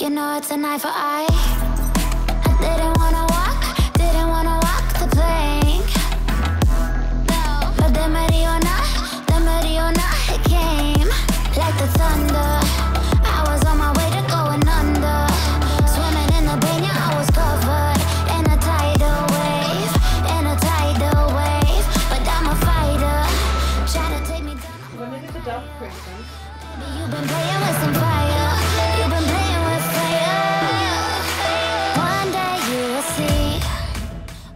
You know it's an eye for eye. I didn't wanna walk the plank. But the Mariona, it came like the thunder. I was on my way to going under. Swimming in the banya, I was covered in a tidal wave, But I'm a fighter, try to take me down. When is the dark Christmas? You've been playing with some fire. You've been playing with fire. One day you will see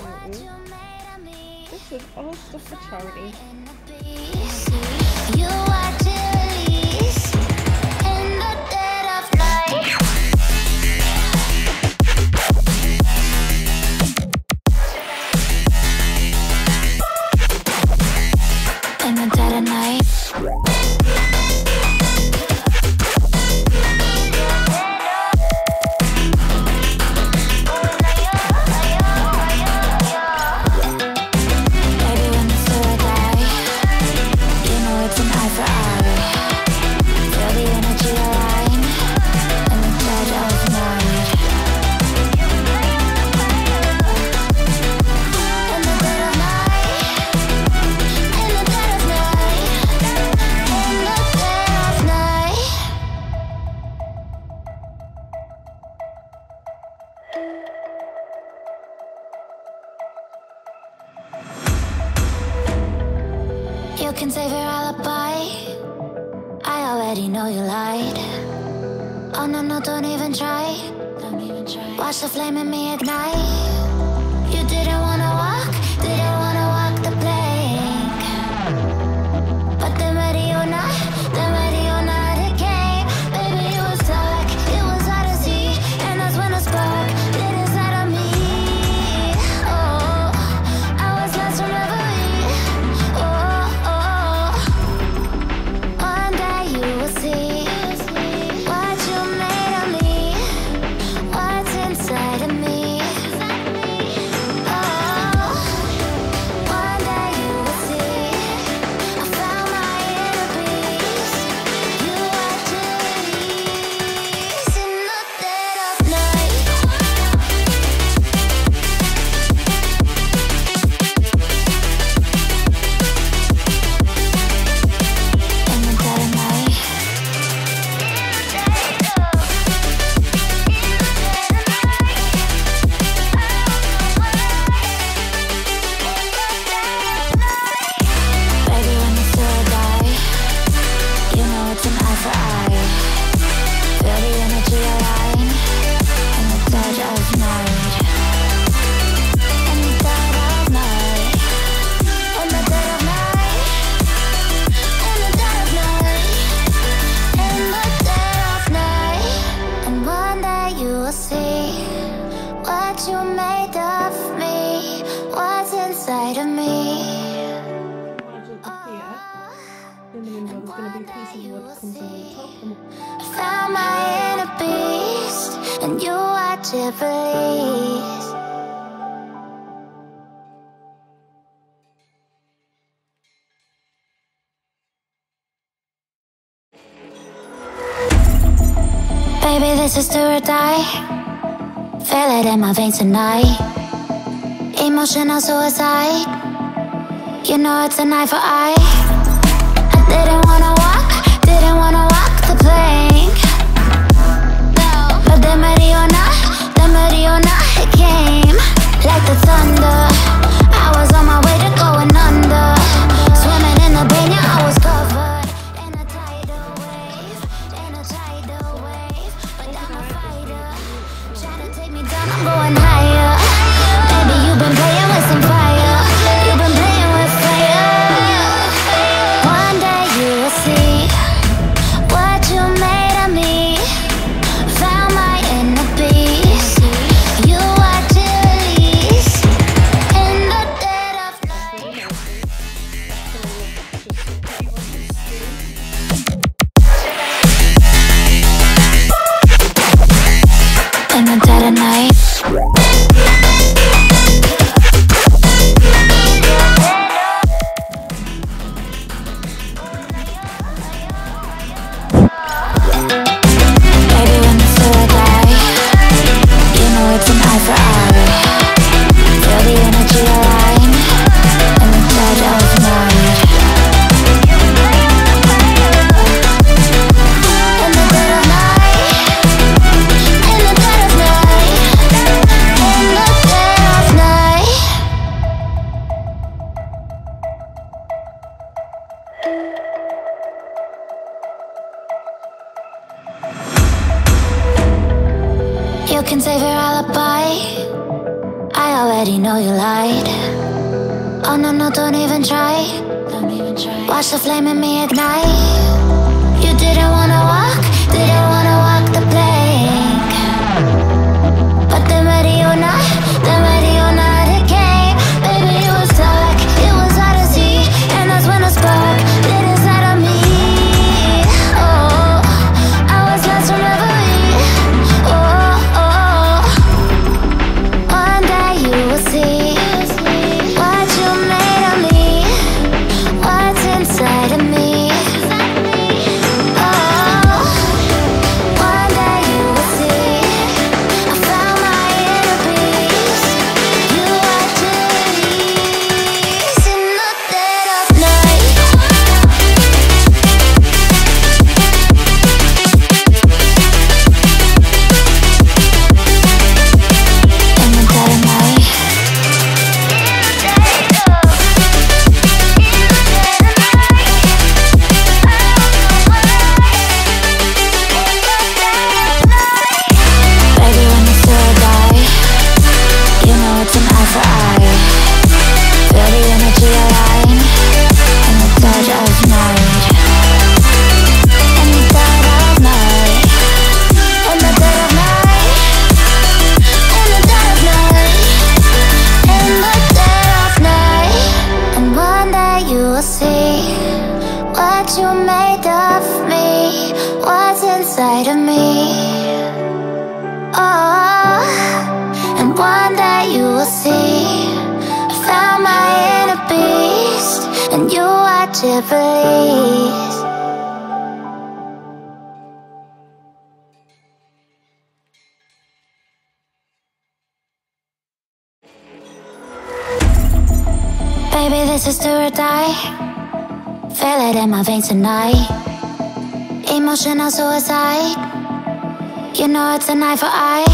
what you made of me. This is all stuff for charity. You watch it release in the dead of night. In the dead of night. You can save your alibi. I already know you lied. Oh no, no, don't even try. Watch the flame in me ignite. You didn't wanna walk the plank. But the Mariona, it came. Baby, it was dark, it was hard to see. And that's when the spark lit inside of me. Oh, I was lost from reverie. One day you will see what you made of me, what's inside of me. One day you will see I found my inner peace. You watch it release in the dead of night. In the dead of night. Baby, when you still die, you know it's an eye for eye. Feel the energy align in the dead of night. In the dead of night. In the dead of night. In the dead of night. In the dead of night. And one day you will see what you made of me, what's inside of me. Imagine up here, in the window, there's going to be a piece of wood that comes over the top. And Found my inner beast, and you watch it release. Baby, this is do or die. Feel it in my veins tonight. Emotional suicide. You know it's an eye for eye. I didn't wanna walk the plank. But the Mariona, it came like the thunder. I was on my way to going under. Swimming in the banya, I was covered in a tidal wave, But I'm a fighter, try to take me down, I'm going higher. Baby, you've been playing with some fire. You've been playing with fire. can save your alibi. I already know you lied. Oh no, no, don't even try. Watch the flame in me ignite. You didn't wanna walk the plank. But then ready or not, it came. Baby, it was dark, it was hard to see. And that's when the spark lit inside of me. Oh, I was lost from reverie. Oh, oh, one day you will see what you made of me, what's inside of me. Oh, one day you will see I found my inner peace. You are release in the dead of night. In the dead of night. Baby, when you say die, you know it's an eye for eye. Feel the energy align in the dead of night. In the dead of night. In the dead of night. In the dead of night. In the dead of night. And one day you will see what you made of me, what's inside of me. Oh, and one day you will see I found my inner beast, and you watch it release. Baby, this is do or die. Feel it in my veins tonight. Emotional suicide. You know it's an eye for eye.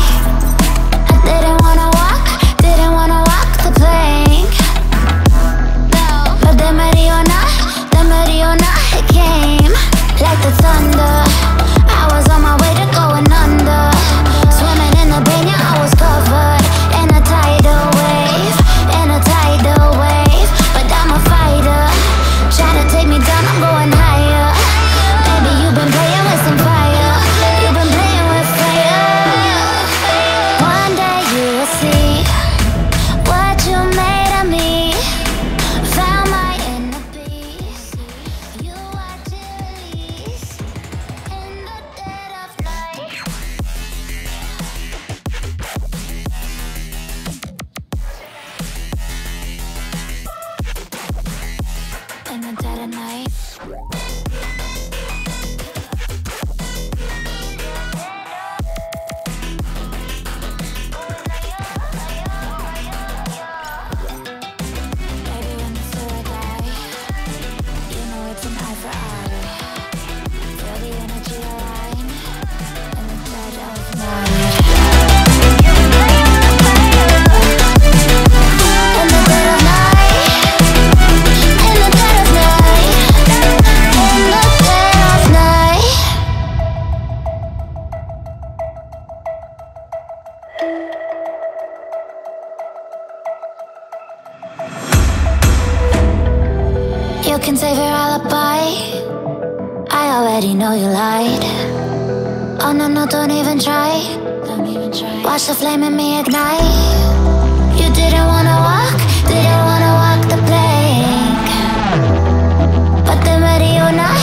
I didn't wanna walk the plank. But then Mariona, it came like the thunder. I was on my way to going under. Swimming in the pain, yeah, I was covered in a tidal wave, But I'm a fighter. Try to take me down, I'm going higher. Baby, you've been playing with some fire. You've been playing with fire. One day you will see what you made of me. Found my inner peace. You watch it release in the dead of night. In the dead of night. Baby, when you say I die, you know it's an eye for eye. Feel the energy align in the dead of night. In the dead of night. In the dead of night. In the dead of night. You can save your alibi. I already know you lied. Oh no, no, don't even try. Watch the flame in me ignite. You didn't wanna walk the plank. But then ready or not,